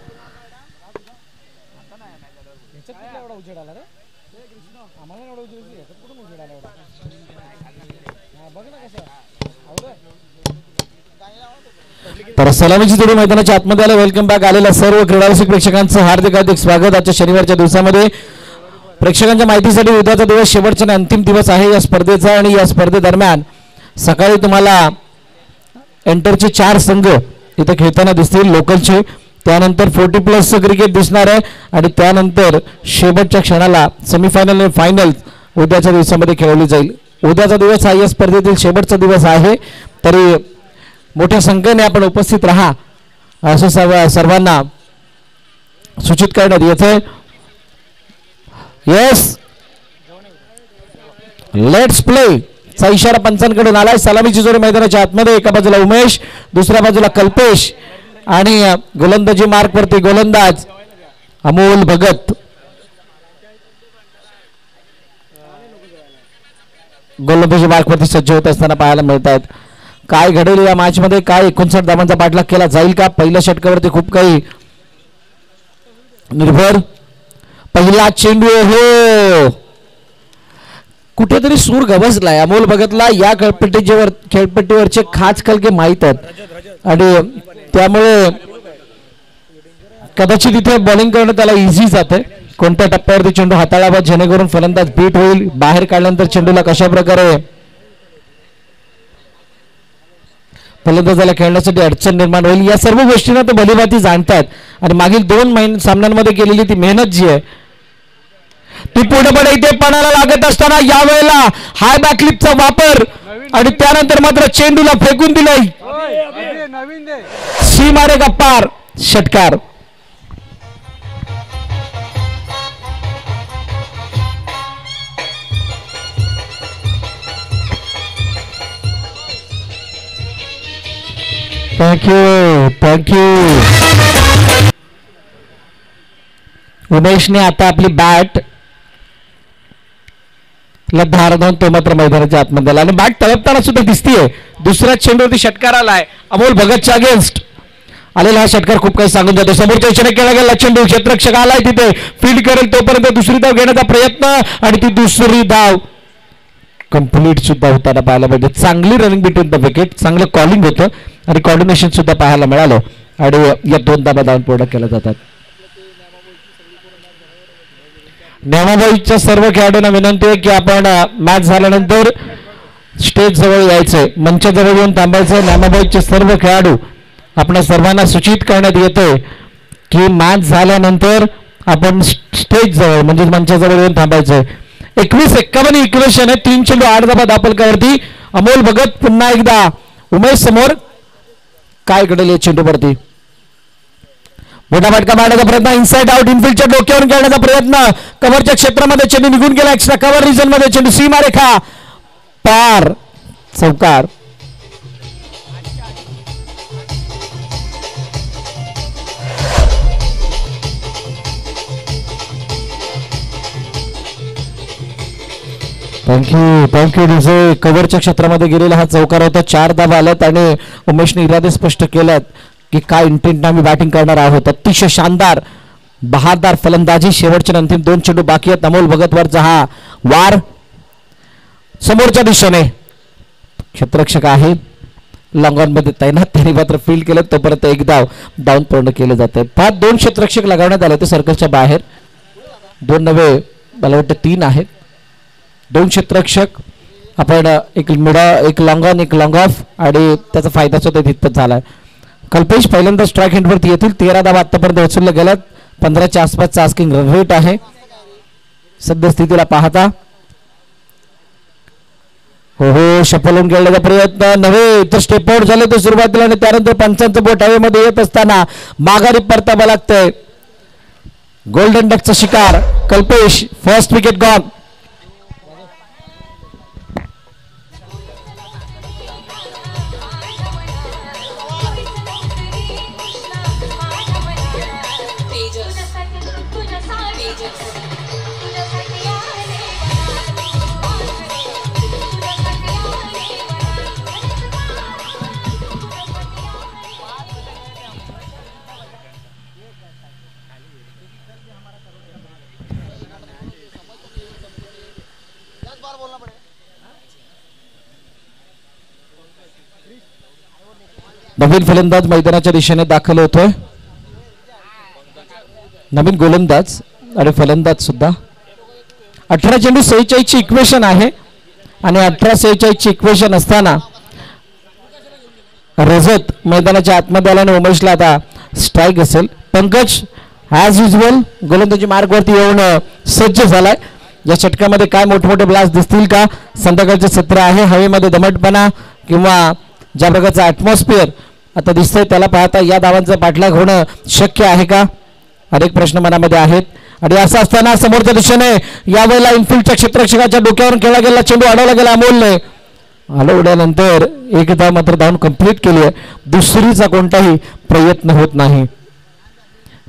तर सलामीची जोडी मैदानाच्या आतमध्ये आले. वेलकम बॅक आलेल्या सर्व क्रीडारसिक प्रेक्षकांचं हार्दिक हार्दिक स्वागत. आजच्या शनिवारच्या दिवसामध्ये प्रेक्षकांच्या माहितीसाठी उद्याचा दिवस शेवटचा आणि अंतिम दिवस आहे या स्पर्धेचा. आणि या स्पर्धेदरम्यान सकाळी तुम्हाला एंटरचे 4 संघ इथे खेळताना दिसतील लोकलचे. त्यानंतर 40+ क्रिकेट दिसणार आहे आणि त्यानंतर शेवटच्या क्षणाला सेमीफायनल आणि फायनल उद्याच्या दिवसामध्ये खेळवली जाईल. उद्याचा दिवस हा या स्पर्धेतील शेवटचा दिवस आहे. तरी मोठ्या संख्येने आपण उपस्थित राहा असं सर्वांना सूचित करण्यात येते. येस लेट्स प्ले चा इशारा पंचांकडून आलाय. सलामीची जोडी मैदानाच्या आतमध्ये. एका बाजूला उमेश, दुसऱ्या बाजूला कल्पेश आणि गोलंदाजी मार्कवरती गोलंदाज अमोल भगत. गोलंदाजी मार्कवरती सज्ज होत असताना पाहायला मिळत आहेत. काय घडेल या मॅच मध्ये? काय 59 धावांचा पाठलाग केला जाईल का? पहिल्या षटकावरती खूप काही निर्भर. पहिला चेंडू हो कुठेतरी सूर गवसलाय अमोल भगतला. या खेळपट्टीवरचे खास कलके माहीत आहेत आणि त्यामुळे कदाचित इथे बॉलिंग करणं त्याला इझी जाते. कोणत्या टप्प्यावरती चेंडू हाताळावा जेणेकरून फलंदाज बीट होईल. बाहेर काढल्यानंतर चेंडूला कशा प्रकारे फलंदाजाला खेळण्यासाठी अडचण निर्माण होईल या सर्व गोष्टींना ते भलीभाती जाणतात. आणि मागील 2 सामन्यांमध्ये केलेली ती मेहनत जी आहे ती पूर्णपणे इथे पणाला लागत असताना यावेळेला हाय बॅकलिपचा वापर आणि त्यानंतर मात्र चेंडूला फेकून दिलंय. सीमारे गप्पार षटकार. थँक्यू. उमेशने आता आपली बॅट धार देऊन तो मात्र मैदानाच्या आतमध्ये आला आणि बॅट तळपताना सुद्धा दिसतीये. दुसऱ्या चेंडूवरती षटकार आलाय अमोल भगतच्या अगेन्स्ट आलेला हा षटकार खूप काही सांगून जातो. समोरच्या दिशेने केला गेला चेंडू क्षेत्ररक्षक आलाय तिथे फील्ड करेल तोपर्यंत दुसरी धाव घेण्याचा प्रयत्न आणि ती दुसरी धाव कंप्लीट सुद्धा होताना पाहायला पाहिजे. चांगली रनिंग बिटवीन द विकेट, चांगलं कॉलिंग होतं आणि कॉर्डिनेशन सुद्धा पाहायला मिळालं आणि या 2 धावा धावून पूर्ण केल्या जातात. नेमाबाईच्या सर्व खेळाडूंना विनंती आहे की आपण मॅच झाल्यानंतर स्टेज जवळ यायचंय, मंचाजवळ येऊन थांबायचं. नेमाबाईचे सर्व खेळाडू आपण सर्वांना सूचित करण्यात येते की मॅच झाल्यानंतर आपण स्टेज जवळ म्हणजे मंचाजवळ येऊन थांबायचंय. 21-51 इक्वेशन आहे. 3 चेंडू 8 धावा दापलकावरती. अमोल भगत पुन्हा एकदा उमेश समोर. काय घडेल या चेंडूवरती? मोठा फटका मारण्याचा प्रयत्न. इनसाइड आउट इनफिल्डच्या डोक्यावरून खेळण्याचा प्रयत्न. कव्हरच्या क्षेत्रामध्ये चेंडू निघून गेला. एक्स्ट्रा कव्हर रिजन मध्ये चेंडू सीमारेखा पार. चौकार. थँक्यू विजय. कव्हरच्या क्षेत्रामध्ये गेलेला हा चौकार होता. 4 धावा आल्यात आणि उमेशने इरादे स्पष्ट केल्यात की काय इंटेंट आम्ही बॅटिंग करणार आहोत. अतिशय शानदार बहारदार फलंदाजी. शेवटच्या अंतिम 2 चेंडू बाकी आहेत. अमोल भगतवरचा हा वार समोरच्या दिशेने क्षेत्ररक्षक आहे लॉंगॉन मध्ये तैनात. त्यांनी मात्र फील्ड केलं तोपर्यंत 1 धाव डाऊन पूर्ण केले जाते. 2 क्षेत्ररक्षक लगावण्यात आले होते सर्कलच्या बाहेर. 2 नव्हे मला वाटतं 3 आहेत. 2 क्षेत्ररक्षक आपण एक लॉंग ऑन एक लॉंग ऑफ आणि त्याचा फायदा सुद्धा तिथपत झाला. कल्पेश पहिल्यांदा स्ट्राईक हँडवरती येतील. 13 धावा आतापर्यंत वसूलल्या गेल्यात. 15च्या आसपासचा आस्किंग रन रेट आहे सद्यस्थितीला पाहता. हो शफल होऊन खेळण्याचा प्रयत्न नव्हे तर स्टेप आउट झाले ते सुरुवातीला आणि त्यानंतर पंचांचं बोट हवेमध्ये येत असताना माघारी परतावं लागतंय. गोल्डन डकचा शिकार कल्पेश. First wicket gone. नवीन फलंदाज मैदानाच्या दिशेने दाखल होतोय. नवीन गोलंदाज आणि फलंदाज सुद्धा. 18 चेंडू 46 ची इक्वेशन आहे आणि 18-46 ची इक्वेशन असताना रजत मैदानाच्या आतमध्ये आल्याने उमेशला आता स्ट्राईक असेल. पंकज ॲज युजल गोलंदाजी मार्गवरती येऊन सज्ज झालाय. या षटकामध्ये काय मोठमोठे ब्लास्ट दिसतील का? संध्याकाळचे सत्र आहे. हवेमध्ये दमटपणा किंवा ज्या प्रकारचं ॲटमॉस्फिअर आता दिसतंय त्याला पाहता या धावांचा पाठलाग होणं शक्य आहे का? अनेक प्रश्न मनामध्ये आहेत. आणि असं असताना समोरच्या दिशेने यावेळेला इनफिल्डच्या क्षेत्ररक्षकाच्या डोक्यावरून खेळला गेला चेंडू अडवला गेला. अमोलने हलवल्यानंतर एक धाव मात्र धावून कंप्लीट केली आहे. दुसरीचा कोणताही प्रयत्न होत नाही.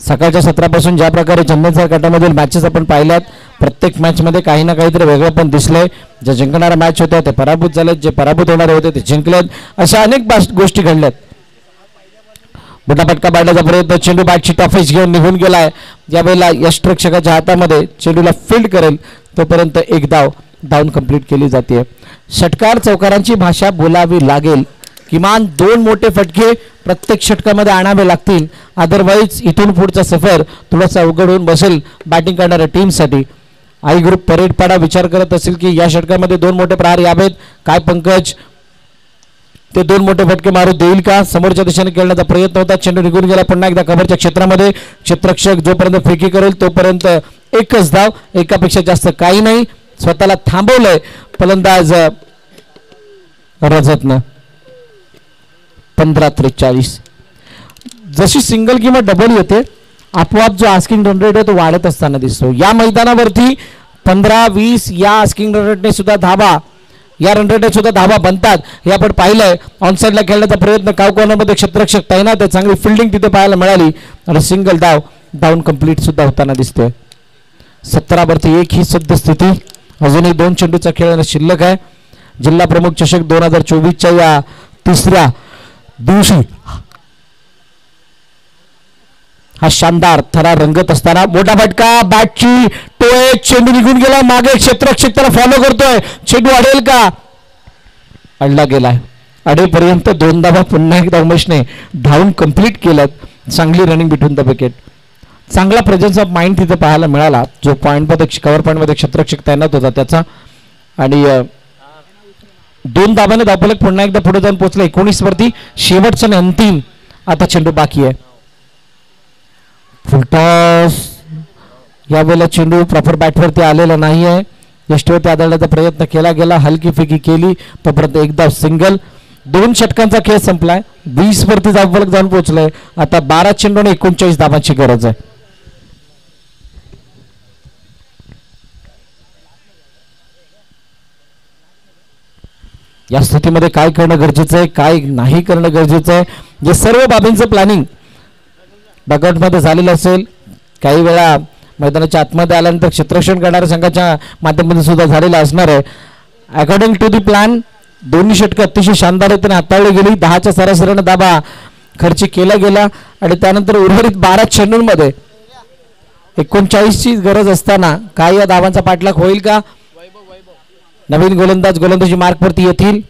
सकाळच्या सत्रापासून ज्या प्रकारे चंदनसर गटामधील मॅचेस आपण पाहिल्यात प्रत्येक मॅचमध्ये काही ना काहीतरी वेगळं पण दिसलंय. जे जिंकणाऱ्या मॅच होत्या ते पराभूत झालेत, जे पराभूत होणारे होते ते जिंकलेत. अशा अनेक गोष्टी घडल्यात. मोठा फटका पाडण्याचा प्रयत्न चेंडू बॅटची टॉफेज घेऊन निघून गेलाय. यावेळेला यष्टरक्षकाच्या हातामध्ये चेंडूला फील्ड करेल तोपर्यंत एक धाव धावून कंप्लीट केली जाते. षटकार चौकारांची भाषा बोलावी लागेल. किमान 2 मोठे फटके प्रत्येक षटकामध्ये आणावे लागतील. अदरवाईज इथून पुढचा सफर थोडासा अवघड होऊन बसेल बॅटिंग करणाऱ्या टीमसाठी. आई ग्रुप परेडपाडा विचार करत असेल की या षटकामध्ये 2 मोठे प्रहार यावेत. काय पंकज ते 2 मोठे फटके मारू देईल का? समोरच्या दिशेने खेळण्याचा प्रयत्न होता. चेंडू निघून गेला पुन्हा एकदा कव्हरच्या क्षेत्रामध्ये. क्षेत्ररक्षक जोपर्यंत फेकी करेल तोपर्यंत एकच धाव, एकापेक्षा जास्त काही नाही. स्वतःला थांबवलंय फलंदाज रजतनं. 15-43. जशी सिंगल किंवा डबल येते आपोआप जो आस्किंग रन रेट आहे तो वाढत असताना दिसतो. या मैदानावरती 15-20 या आस्किंग रन रेटने सुद्धा धावा या रन रेटने सुद्धा धावा बनतात हे आपण पाहिलंय. ऑनसाईडला खेळण्याचा प्रयत्न कावकोनामध्ये क्षेत्ररक्षक तैनात आहे. चांगली फिल्डिंग तिथे पाहायला मिळाली आणि सिंगल धाव डाऊन कंप्लीट सुद्धा होताना दिसतोय. 17-1 ही सद्यस्थिती. अजूनही 2 चेंडूचा खेळ शिल्लक आहे. जिल्हा प्रमुख चषक 2024च्या या तिसऱ्या दिवशी हा शानदार थरा रंगत असताना मोठा फटका बॅटची टोळे चेंडू निघून गेला. मागे क्षेत्ररक्षक त्याला फॉलो करतोय. चेंडू अडेल का? अडला गेलाय. अडेपर्यंत 2 धावा पुन्हा एकदा उमेशने धावून कंप्लीट केल्यात. चांगली रनिंग बिटवीन द विकेट. चांगला प्रेझेन्स ऑफ माइंड तिथे पाहायला मिळाला. जो पॉईंटमध्ये कव्हर पॉईंटमध्ये क्षेत्ररक्षक तैनात होता त्याचा. आणि 2 धावाने धावफलक पुन्हा एकदा पुढे जाऊन पोहोचला 19 वरती. शेवटचा आणि अंतिम आता चेंडू बाकी आहे. फुलटॉस यावेळेला चेंडू प्रॉपर बॅटवरती आलेला नाही आहे. यष्टीवरती आदळण्याचा प्रयत्न केला गेला. हलकी फिकी केली तोपर्यंत एकदा सिंगल. 2 षटकांचा खेळ संपलाय. 20 वरती धावफलक जाऊन पोहोचलाय. आता 12 चेंडू आणि 39 धावांची गरज आहे. या स्थितीमध्ये काय करणं गरजेचं आहे, काय नाही करणं गरजेचं आहे, जे सर्व बाबींचं प्लॅनिंग डगआउटमध्ये झालेलं असेल. काही वेळा मैदानाच्या आतमध्ये आल्यानंतर क्षेत्ररक्षण करणाऱ्या संघाच्या माध्यमातून सुद्धा झालेलं असणार आहे. अकॉर्डिंग टू दी प्लॅन 2 षटकं अतिशय शानदार रीतीने हाताळली गेली. 10च्या सरासरीने धाबा खर्च केला गेला आणि त्यानंतर उर्वरित 12 चेंडूंमध्ये 39ची गरज असताना काय या धावांचा पाठलाग होईल का? नवीन गोलंदाज गोलंदाजी मार्कवरती येतील.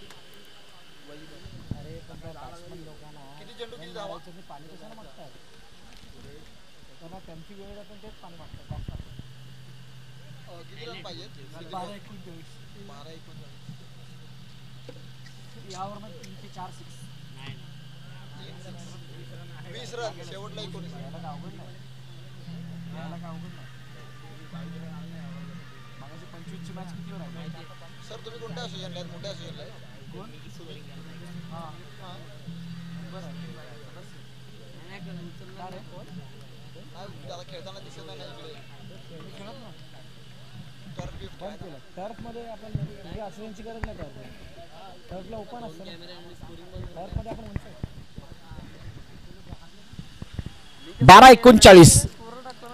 टर्फमध्ये आपण हे असण्याची गरज नाही करतो. टर्फला ओपन असतं. टर्फमध्ये आपण 12-39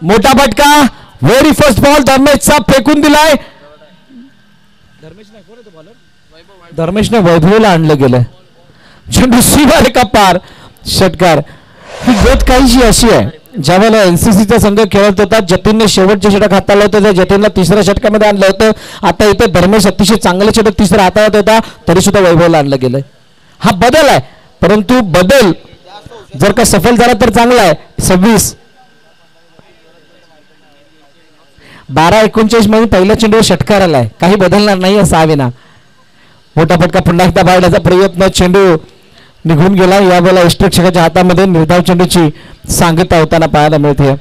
मोठा फटका. व्हेरी फर्स्ट बॉल धर्मेशचा फेकून दिलाय. धर्मेशने वैभवला आणलं गेलं. चेंडू सीमारे का पार. षटकार. ही गत काहीशी अशी आहे ज्यावेळेला एनसीसीचा संघ खेळत होता. जतीनने शेवटचे षटक हाताळलं होतं. त्या जतीनला 3ऱ्या षटकामध्ये आणलं होतं. आता इथे धर्मेश अतिशय चांगलं षटक 3रं हाताळत होता तरी सुद्धा वैभवला आणलं गेलंय. हा बदल आहे. परंतु बदल जर का सफल झाला तर चांगला आहे. 26 12-39 मध्ये पहिल्या चेंडूवर षटकार आलाय. काही बदलणार नाही असं हवे ना. मोठा फटका पुन्हा एकदा बाळण्याचा प्रयत्न, चेंडू निघून गेला. यावेळेला यष्टीरक्षकाच्या हातामध्ये निर्धाव चेंडूची सांगता होताना पाहायला मिळते.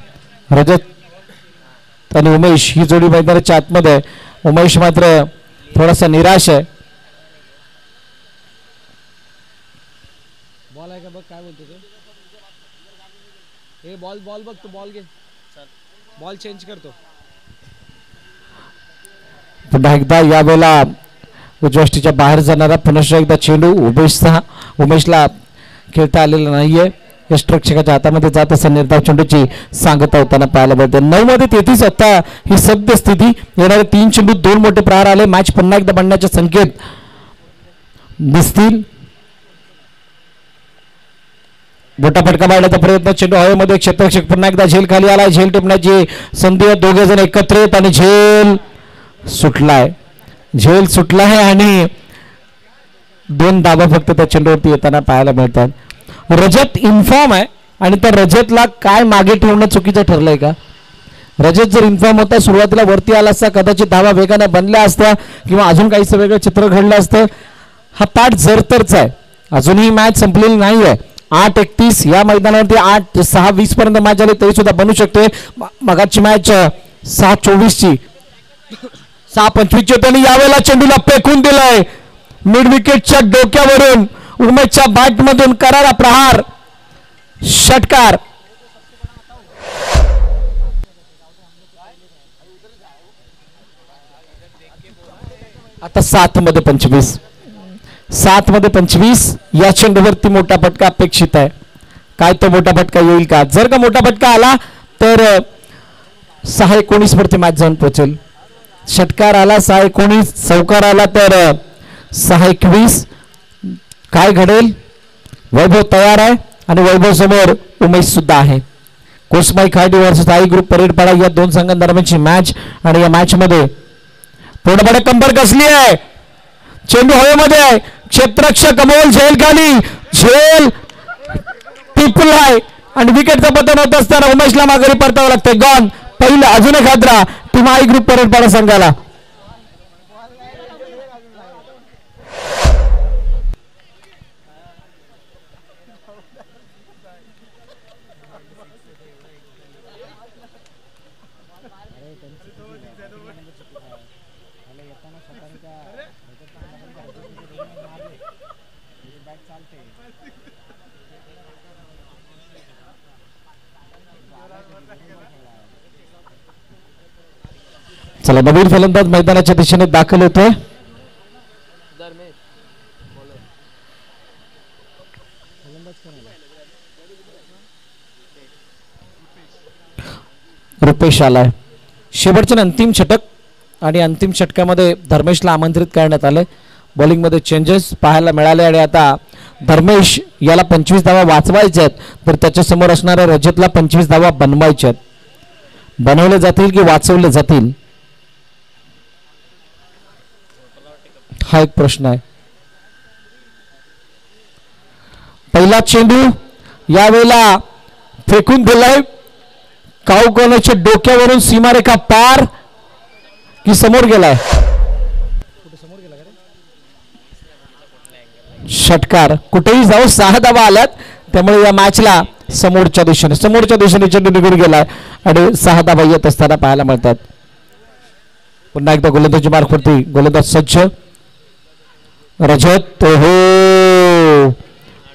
रजत आणि उमेश ही जोडी मैदानाच्या आतमध्ये. उमेश मात्र थोडासा निराश आहे. बॉल आहे का बघ, काय बोलतो ते. बॉल बॉल बघ, तू बॉल घे, बॉल चेंज करतो. पुन्हा एकदा यावेळेला उजव्याष्टीच्या बाहेर जाणारा पुनश्च एकदा चेंडू उमेशला खेळता आलेला नाहीये. यष्टीरक्षकाच्या हातामध्ये जात असं निर्धाव चेंडूची सांगता होताना पाहायला मिळते. 9 मध्ये 33 आता ही सद्य स्थिती. येणारे 3 चेंडू 2 मोठे प्रहार आले. मॅच पुन्हा एकदा बनण्याचे संकेत दिसतील. मोठा फटका मारण्याचा प्रयत्न, चेंडू हवेमध्ये. क्षेत्ररक्षक पुन्हा एकदा झेल खाली आलाय. झेल टिपण्याची संधी. दोघे जण एकत्रित आणि झेल सुटलाय. झेल सुटलाय आणि 2 धावा फक्त त्या चेंडूवरती येताना पाहायला मिळतात. रजत इन्फॉर्म आहे आणि त्या रजतला काय मागे ठेवणं चुकीचं ठरलंय का? रजत जर इन्फॉर्म होता, सुरुवातीला वरती आला असता, कदाचित धावा वेगाने बनल्या असत्या किंवा अजून काहीसं वेगळं चित्र घडलं असतं. हा पाठ जरतरचा आहे. अजूनही मॅच संपलेली नाही आहे. 8:31 या मैदानावरती 8-6-20 पर्यंत मॅच झाली तरी सुद्धा बनू शकते. मगाची मॅच 6-24ची 6-25 होती आणि यावेळेला चेंडूला फेकून दिलाय मिड विकेटच्या डोक्यावरून. उमेशच्या बॅट मधून करारा प्रहार, षटकार. आता 7 मध्ये 25 या चेंडूवरती मोठा फटका अपेक्षित आहे. काय तो मोठा फटका येईल का? जर का मोठा फटका आला तर 6-19 वरती मॅच जाऊन पोहोचेल. षटकार आला 6-19, चौकार आला तर 6-21. काय घडेल? वैभव तयार आहे आणि वैभव समोर उमेश सुद्धा आहे. कोसमाई खाडी वर्सेस आई ग्रुप परेडपाडा या 2 संघांदरम्यानची मॅच आणि या मॅच मध्ये पूर्णपणे कंबर कसली आहे. चेंडू हवेमध्ये आहे. क्षेत्ररक्षक अमोल झेल खाली, झेल टिपलाय आणि विकेटचा पतन होत असताना उमेशला माघारी परतावं लागतंय. गॉन. पहिलं अजून एक हादरा टीम आई ग्रुप परेडपाडा संघाला. चला, नवीन फलंदाज मैदानाच्या दिशेने दाखल होतोय. रुपेश आलाय. शेवटचे अंतिम षटक आणि अंतिम षटकामध्ये धर्मेशला आमंत्रित करण्यात आले. बॉलिंगमध्ये चेंजेस पाहायला मिळाले आणि आता धर्मेश याला 25 धावा वाचवायच्या आहेत तर त्याच्या समोर असणाऱ्या रजतला 25 धावा बनवायच्या आहेत. बनवले जातील की वाचवले जातील हा एक प्रश्न आहे. पहिला चेंडू यावेळेला फेकून दिलाय. काऊकोनाच्या डोक्यावरून सीमारेखा पार की समोर गेलाय. षटकार. कुठेही जाऊ 6 धावा आल्यात त्यामुळे या मॅचला समोरच्या दिशेने चेंडू निघून गेलाय आणि 6 धावा येत असताना पाहायला मिळतात. पुन्हा एकदा गोलंदाजी मार्फती गोलंदाज सज्ज. रजत हो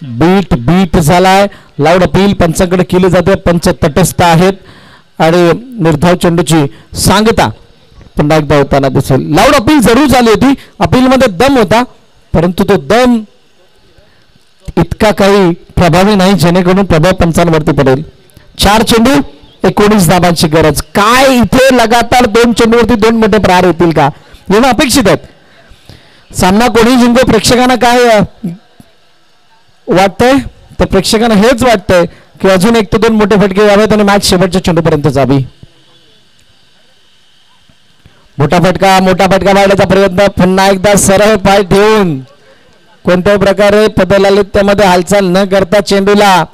बीट झालाय. लाऊड अपील पंचांकडे केली जाते. पंच तटस्थ आहेत आणि निर्धाव चेंडूची सांगता पुन्हा एकदा होताना दिसेल. लाऊड अपील जरूर झाली होती. अपीलमध्ये दम होता परंतु तो दम इतका काही प्रभावी नाही जेणेकरून प्रभाव पंचांवरती पडेल. 4 चेंडू 19 धाबांची गरज. काय इथे लगातार 2 चेंडूवरती 2 मोठे प्रहार येतील का? येणं अपेक्षित आहेत. सामना कोणी जिंको. प्रेक्षकांना काय वाटतंय? तर प्रेक्षकांना हेच वाटतंय की अजून 1 ते 2 मोठे फटके यावेत आणि मॅच शेवटच्या चेंडूपर्यंत जावी. मोठा फटका मारण्याचा प्रयत्न. पुन्हा एकदा सरळ पाय ठेवून कोणत्याही प्रकारे पदलालित्यामध्ये हालचाल न करता चेंडूला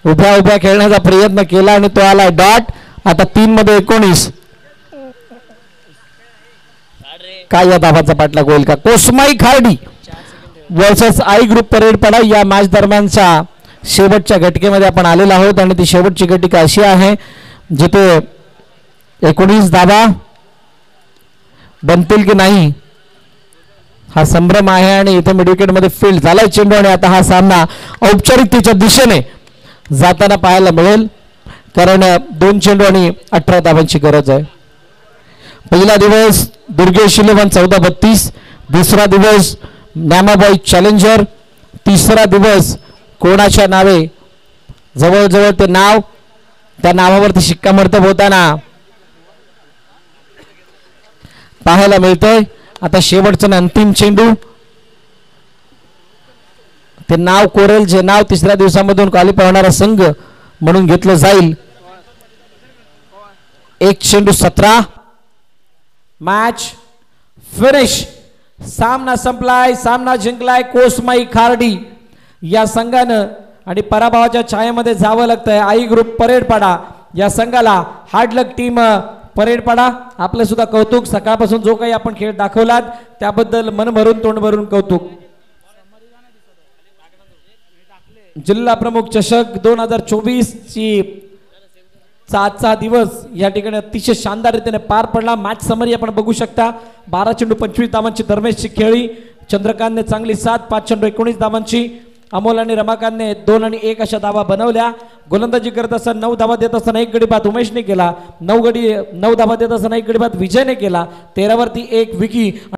उभ्या उभ्या खेळण्याचा प्रयत्न केला आणि तो आला डॉट. आता 3 मध्ये 19. काय या धावाचा पाठलाग होईल का? कोसमाई खार्डी वर्सेस आई ग्रुप परेडपाडा या मॅच दरम्यानच्या शेवटच्या घटकेमध्ये आपण आलेलो आहोत आणि ती शेवटची घटिका अशी आहे जिथे 19 धावा बनतील की नाही हा संभ्रम आहे आणि इथे मिड विकेट मध्ये फील्ड झालाय चेंडू आणि आता हा सामना औपचारिकतेच्या दिशेने जाताना पाहायला मिळेल कारण 2 चेंडू आणि 18 धावांची गरज आहे. पहिला दिवस दुर्गेश 11 14-32. दुसरा दिवस नामाबाई चॅलेंजर. तिसरा दिवस कोणाच्या नावे जवळजवळ ते नाव त्या नावावरती शिक्कामोर्तब होताना पाहायला मिळतंय. आता शेवटचं अंतिम चेंडू ते नाव कोरेल जे नाव तिसऱ्या दिवसामधून क्वालिफाय होणारा संघ म्हणून घेतलं जाईल. 1 चेंडू 17. Match finish. सामना संपलाय. सामना जिंकलाय कोसमाई खार्डी या संघानं आणि पराभवाच्या छायेमध्ये जावं लागतंय आई ग्रुप परेडपाडा या संघाला. हार्ड लक टीम परेडपाडा आपलं सुद्धा कौतुक. सकाळपासून जो काही आपण खेळ दाखवलात त्याबद्दल मन भरून तोंड भरून कौतुक. जिल्हा प्रमुख चषक 2024 ची आजचा दिवस या ठिकाणी अतिशय शानदार रीतीने पार पडला. मॅच समरी आपण बघू शकता. 12 चेंडू 25 धावांची दरम्यानची खेळी. चंद्रकांतने चांगली साथ. 5 चेंडू 19 धावांची. अमोल आणि रमाकांतने 2 आणि 1 अशा धावा बनवल्या. गोलंदाजी करत असताना 9 धावा देत असताना 1 गडी बाद उमेशने केला. 9 धावा देत असताना 1 गडी बाद विजयने केला. 13 वरती 1 विकी.